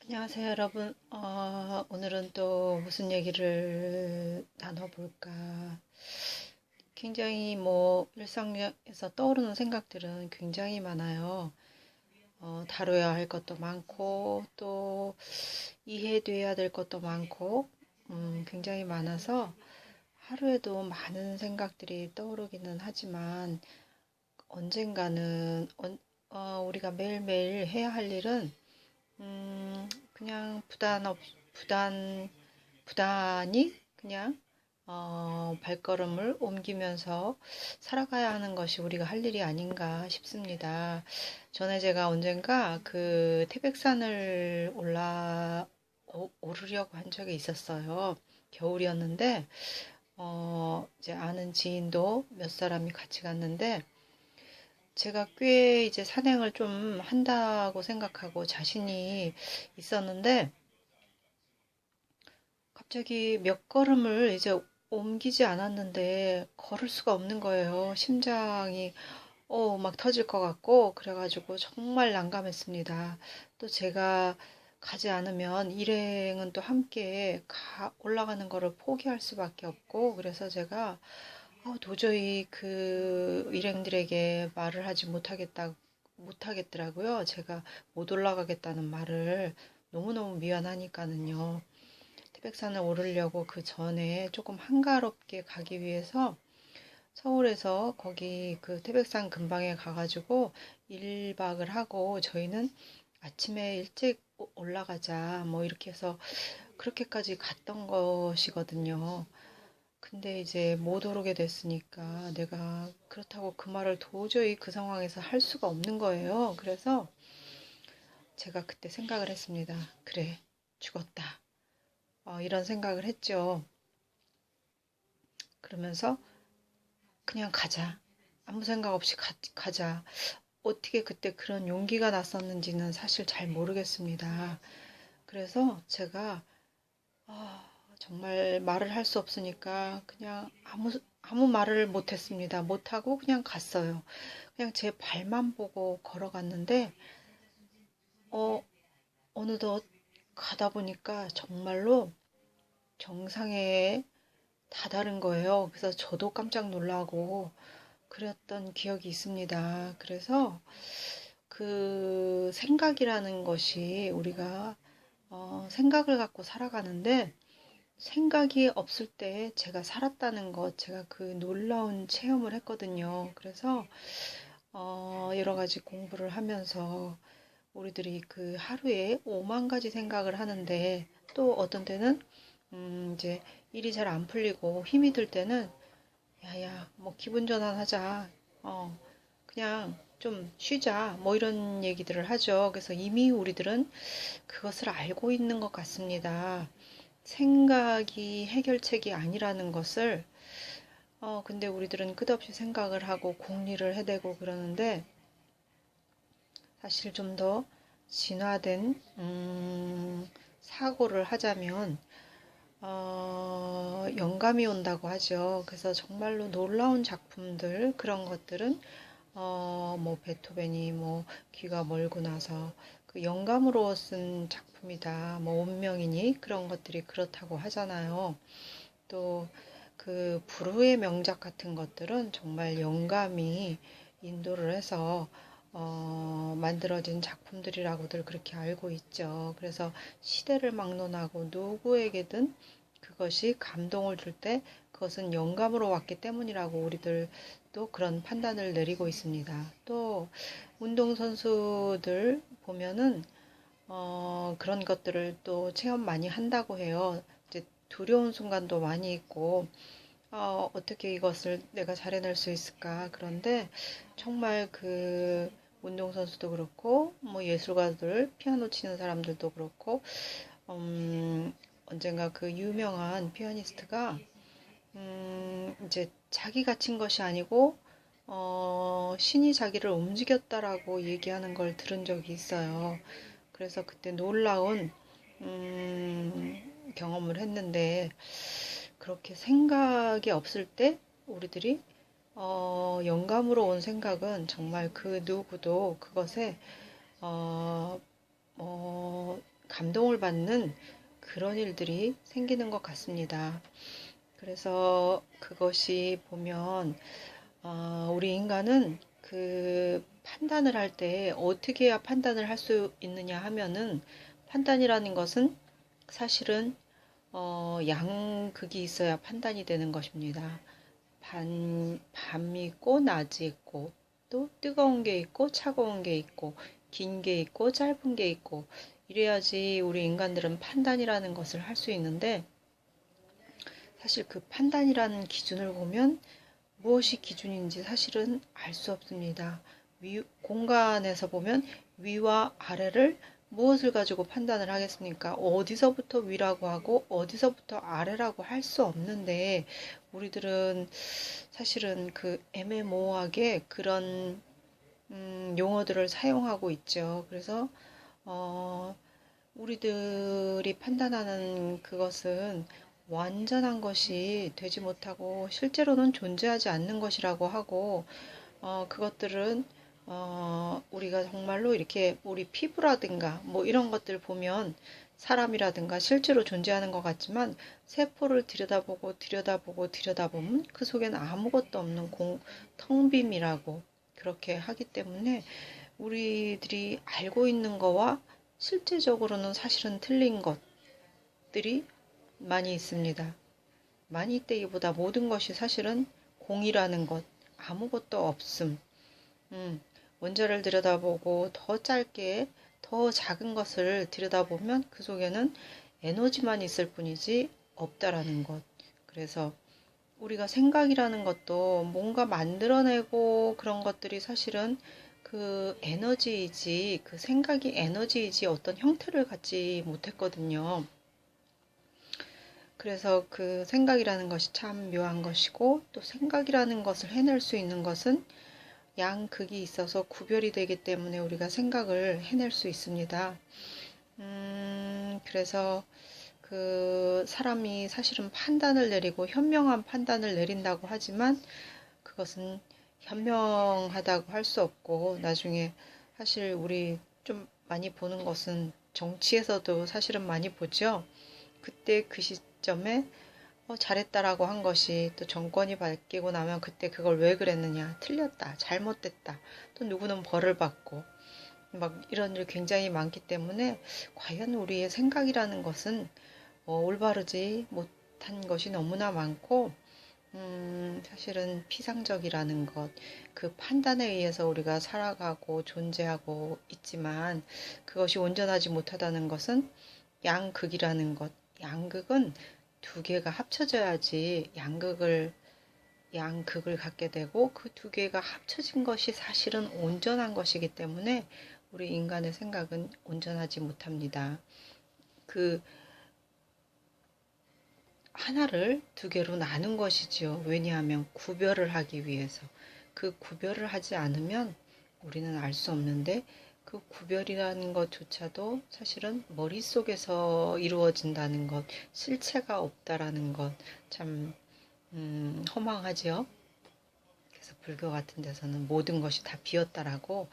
안녕하세요, 여러분. 오늘은 또 무슨 얘기를 나눠볼까? 굉장히 일상에서 떠오르는 생각들은 굉장히 많아요. 다뤄야 할 것도 많고, 또 이해돼야 될 것도 많고, 굉장히 많아서 하루에도 많은 생각들이 떠오르기는 하지만, 언젠가는, 우리가 매일매일 해야 할 일은 그냥 부단히 그냥 발걸음을 옮기면서 살아가야 하는 것이 우리가 할 일이 아닌가 싶습니다. 전에 제가 언젠가 그 태백산을 오르려고 한 적이 있었어요. 겨울이었는데, 이제 아는 지인도 몇 사람이 같이 갔는데, 제가 꽤 이제 산행을 좀 한다고 생각하고 자신이 있었는데, 갑자기 몇 걸음을 이제 옮기지 않았는데 걸을 수가 없는 거예요. 심장이 막 터질 것 같고 그래가지고 정말 난감했습니다. 또 제가 가지 않으면 일행은 또 함께 올라가는 거를 포기할 수밖에 없고 그래서 제가 도저히 그 일행들에게 말을 하지 못하겠더라고요. 제가 못 올라가겠다는 말을 너무너무 미안하니까는요. 태백산을 오르려고 그 전에 조금 한가롭게 가기 위해서 서울에서 거기 그 태백산 근방에 가가지고 1박을 하고 저희는 아침에 일찍 올라가자 뭐 이렇게 해서 그렇게까지 갔던 것이거든요. 근데 이제 못 오르게 됐으니까 내가 그렇다고 그 말을 도저히 그 상황에서 할 수가 없는 거예요. 그래서 제가 그때 생각을 했습니다. 그래, 죽었다. 이런 생각을 했죠. 그러면서 그냥 가자. 아무 생각 없이 가자. 어떻게 그때 그런 용기가 났었는지는 사실 잘 모르겠습니다. 그래서 제가 정말 말을 할 수 없으니까 그냥 아무 말을 못했습니다. 못하고 그냥 갔어요. 그냥 제 발만 보고 걸어갔는데 어, 어느덧 가다 보니까 정말로 정상에 다다른 거예요. 그래서 저도 깜짝 놀라고 그랬던 기억이 있습니다. 그래서 그 생각이라는 것이 우리가 생각을 갖고 살아가는데 생각이 없을 때 제가 살았다는 것, 제가 그 놀라운 체험을 했거든요. 그래서 여러 가지 공부를 하면서 우리들이 그 하루에 5만 가지 생각을 하는데 또 어떤 때는 이제 일이 잘 안 풀리고 힘이 들 때는 야야, 뭐 기분 전환하자. 그냥 좀 쉬자. 뭐 이런 얘기들을 하죠. 그래서 이미 우리들은 그것을 알고 있는 것 같습니다. 생각이 해결책이 아니라는 것을, 근데 우리들은 끝없이 생각을 하고 공리를 해대고 그러는데, 사실 좀 더 진화된, 사고를 하자면, 영감이 온다고 하죠. 그래서 정말로 놀라운 작품들, 그런 것들은 뭐 베토벤이 뭐 귀가 멀고 나서 그 영감으로 쓴 작품이다. 뭐 운명이니 그런 것들이 그렇다고 하잖아요. 또 그 불후의 명작 같은 것들은 정말 영감이 인도를 해서 만들어진 작품들이라고들 그렇게 알고 있죠. 그래서 시대를 막론하고 누구에게든 그것이 감동을 줄 때 그것은 영감으로 왔기 때문이라고 우리들도 그런 판단을 내리고 있습니다. 또 운동선수들 보면은 그런 것들을 또 체험 많이 한다고 해요. 이제 두려운 순간도 많이 있고 어떻게 이것을 내가 잘 해낼 수 있을까? 그런데 정말 그 운동선수도 그렇고, 뭐 예술가들, 피아노 치는 사람들도 그렇고, 언젠가 그 유명한 피아니스트가, 이제 자기가 친 것이 아니고, 신이 자기를 움직였다라고 얘기하는 걸 들은 적이 있어요. 그래서 그때 놀라운, 경험을 했는데, 그렇게 생각이 없을 때 우리들이 영감으로 온 생각은 정말 그 누구도 그것에 어, 어, 감동을 받는 그런 일들이 생기는 것 같습니다. 그래서 그것이 보면 우리 인간은 그 판단을 할 때 어떻게 해야 판단을 할 수 있느냐 하면은 판단이라는 것은 사실은 양극이 있어야 판단이 되는 것입니다. 밤이 있고 낮이 있고 또 뜨거운 게 있고 차가운 게 있고 긴 게 있고 짧은 게 있고 이래야지 우리 인간들은 판단이라는 것을 할 수 있는데 사실 그 판단이라는 기준을 보면 무엇이 기준인지 사실은 알 수 없습니다. 공간에서 보면 위와 아래를 무엇을 가지고 판단을 하겠습니까? 어디서부터 위라고 하고 어디서부터 아래라고 할 수 없는데 우리들은 사실은 그 애매모호하게 그런 용어들을 사용하고 있죠. 그래서 우리들이 판단하는 그것은 완전한 것이 되지 못하고 실제로는 존재하지 않는 것이라고 하고 그것들은 우리가 정말로 이렇게 우리 피부라든가 뭐 이런 것들 보면 사람이라든가 실제로 존재하는 것 같지만 세포를 들여다보고 들여다보고 들여다보면 그 속에는 아무것도 없는 텅 빔이라고 그렇게 하기 때문에 우리들이 알고 있는 거와 실제적으로는 사실은 틀린 것들이 많이 있습니다. 많이 있다기보다 모든 것이 사실은 공이라는 것, 아무것도 없음. 원자를 들여다보고 더 짧게 더 작은 것을 들여다보면 그 속에는 에너지만 있을 뿐이지 없다라는 것. 그래서 우리가 생각이라는 것도 뭔가 만들어내고 그런 것들이 사실은 그 에너지이지, 그 생각이 에너지이지 어떤 형태를 갖지 못했거든요. 그래서 그 생각이라는 것이 참 묘한 것이고 또 생각이라는 것을 해낼 수 있는 것은 양극이 있어서 구별이 되기 때문에 우리가 생각을 해낼 수 있습니다. 그래서 그 사람이 사실은 판단을 내리고 현명한 판단을 내린다고 하지만 그것은 현명하다고 할 수 없고 나중에 사실 우리 좀 많이 보는 것은 정치에서도 사실은 많이 보죠. 그때 그 시점에 잘했다라고 한 것이 또 정권이 바뀌고 나면 그때 그걸 왜 그랬느냐, 틀렸다, 잘못됐다, 또 누구는 벌을 받고 막 이런 일 굉장히 많기 때문에 과연 우리의 생각이라는 것은 올바르지 못한 것이 너무나 많고 사실은 피상적이라는 것, 그 판단에 의해서 우리가 살아가고 존재하고 있지만 그것이 온전하지 못하다는 것은 양극이라는 것. 양극은 두 개가 합쳐져야지 양극을 갖게 되고 그 두 개가 합쳐진 것이 사실은 온전한 것이기 때문에 우리 인간의 생각은 온전하지 못합니다. 그 하나를 두 개로 나눈 것이지요. 왜냐하면 구별을 하기 위해서. 그 구별을 하지 않으면 우리는 알 수 없는데 그 구별이라는 것조차도 사실은 머릿속에서 이루어진다는 것, 실체가 없다라는 것, 참 허망하지요. 그래서 불교 같은 데서는 모든 것이 다 비었다라고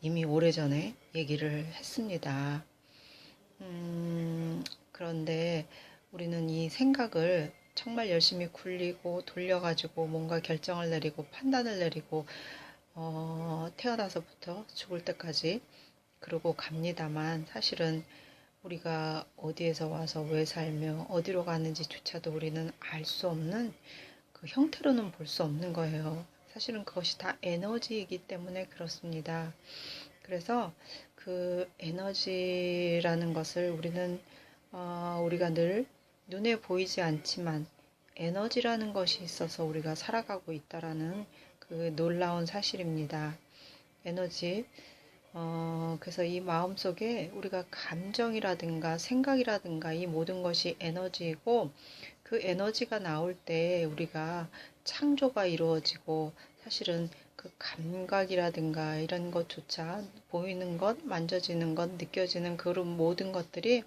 이미 오래전에 얘기를 했습니다. 그런데 우리는 이 생각을 정말 열심히 굴리고 돌려가지고 뭔가 결정을 내리고 판단을 내리고 태어나서부터 죽을 때까지 그러고 갑니다만 사실은 우리가 어디에서 와서 왜 살며 어디로 가는지조차도 우리는 알 수 없는 그 형태로는 볼 수 없는 거예요. 사실은 그것이 다 에너지이기 때문에 그렇습니다. 그래서 그 에너지라는 것을 우리는 우리가 늘 눈에 보이지 않지만 에너지라는 것이 있어서 우리가 살아가고 있다라는 그 놀라운 사실입니다. 에너지. 그래서 이 마음속에 우리가 감정이라든가 생각이라든가 이 모든 것이 에너지이고 그 에너지가 나올 때 우리가 창조가 이루어지고 사실은 그 감각이라든가 이런 것조차 보이는 것, 만져지는 것, 느껴지는 그런 모든 것들이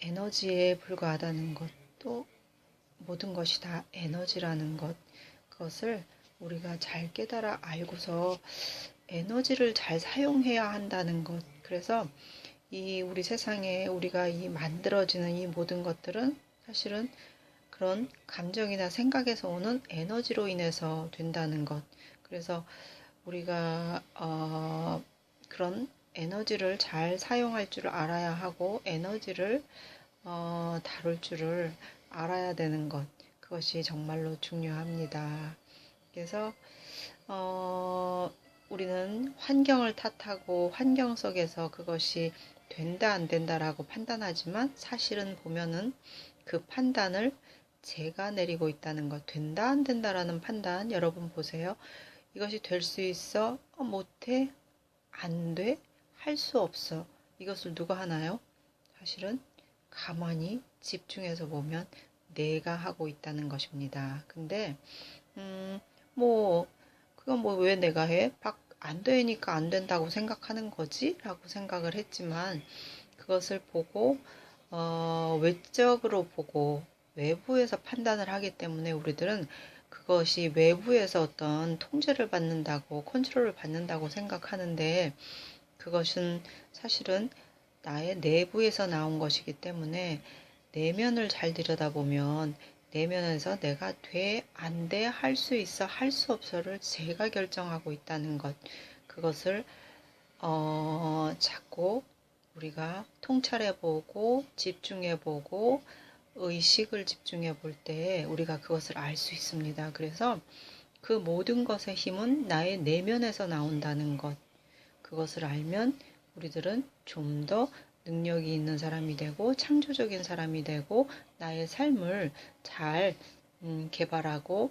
에너지에 불과하다는 것, 또 모든 것이 다 에너지라는 것, 그것을 우리가 잘 깨달아 알고서 에너지를 잘 사용해야 한다는 것. 그래서 이 우리 세상에 우리가 이 만들어지는 이 모든 것들은 사실은 그런 감정이나 생각에서 오는 에너지로 인해서 된다는 것. 그래서 우리가 그런 에너지를 잘 사용할 줄 알아야 하고 에너지를 다룰 줄을 알아야 되는 것. 그것이 정말로 중요합니다. 그래서 우리는 환경을 탓하고 환경 속에서 그것이 된다 안 된다라고 판단하지만 사실은 보면은 그 판단을 제가 내리고 있다는 것. 된다 안 된다라는 판단 여러분 보세요. 이것이 될 수 있어? 못해? 안 돼? 할 수 없어. 이것을 누가 하나요? 사실은 가만히 집중해서 보면 내가 하고 있다는 것입니다. 근데 뭐 그건 뭐 왜 내가 해? 안 되니까 안 된다고 생각하는 거지? 라고 생각을 했지만 그것을 보고 외적으로 보고 외부에서 판단을 하기 때문에 우리들은 그것이 외부에서 어떤 통제를 받는다고 컨트롤을 받는다고 생각하는데 그것은 사실은 나의 내부에서 나온 것이기 때문에 내면을 잘 들여다보면 내면에서 내가 돼, 안 돼, 할 수 있어, 할 수 없어를 제가 결정하고 있다는 것. 그것을 자꾸 우리가 통찰해보고 집중해보고 의식을 집중해볼 때 우리가 그것을 알 수 있습니다. 그래서 그 모든 것의 힘은 나의 내면에서 나온다는 것. 그것을 알면 우리들은 좀 더 능력이 있는 사람이 되고 창조적인 사람이 되고 나의 삶을 잘 개발하고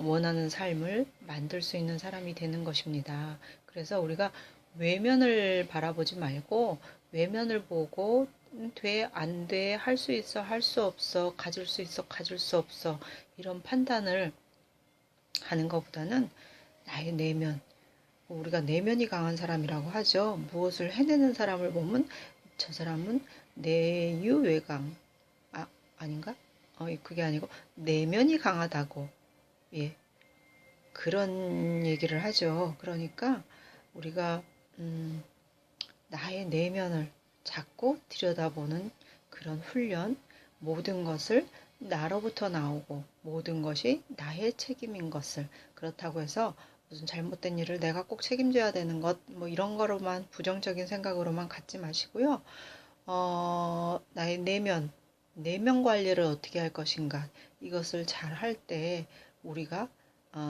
원하는 삶을 만들 수 있는 사람이 되는 것입니다. 그래서 우리가 외면을 바라보지 말고 외면을 보고 돼, 안 돼, 할 수 있어, 할 수 없어, 가질 수 있어, 가질 수 없어 이런 판단을 하는 것보다는 나의 내면, 우리가 내면이 강한 사람이라고 하죠. 무엇을 해내는 사람을 보면 저 사람은 내유외강, 아닌가? 그게 아니고 내면이 강하다고, 예, 그런 얘기를 하죠. 그러니까 우리가 나의 내면을 자꾸 들여다보는 그런 훈련, 모든 것을 나로부터 나오고 모든 것이 나의 책임인 것을, 그렇다고 해서 무슨 잘못된 일을 내가 꼭 책임져야 되는 것, 뭐 이런 거로만 부정적인 생각으로만 갖지 마시고요. 나의 내면 관리를 어떻게 할 것인가, 이것을 잘 할 때 우리가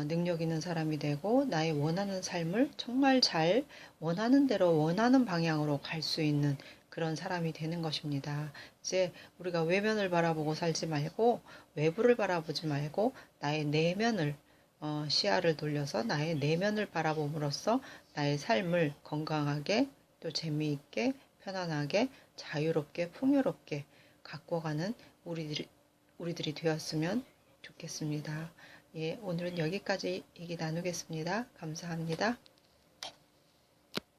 능력 있는 사람이 되고 나의 원하는 삶을 정말 잘 원하는 대로 원하는 방향으로 갈 수 있는 그런 사람이 되는 것입니다. 이제 우리가 외면을 바라보고 살지 말고 외부를 바라보지 말고 나의 내면을 시야를 돌려서 나의 내면을 바라봄으로써 나의 삶을 건강하게 또 재미있게 편안하게 자유롭게 풍요롭게 갖고 가는 우리들이 되었으면 좋겠습니다. 예, 오늘은 여기까지 얘기 나누겠습니다. 감사합니다.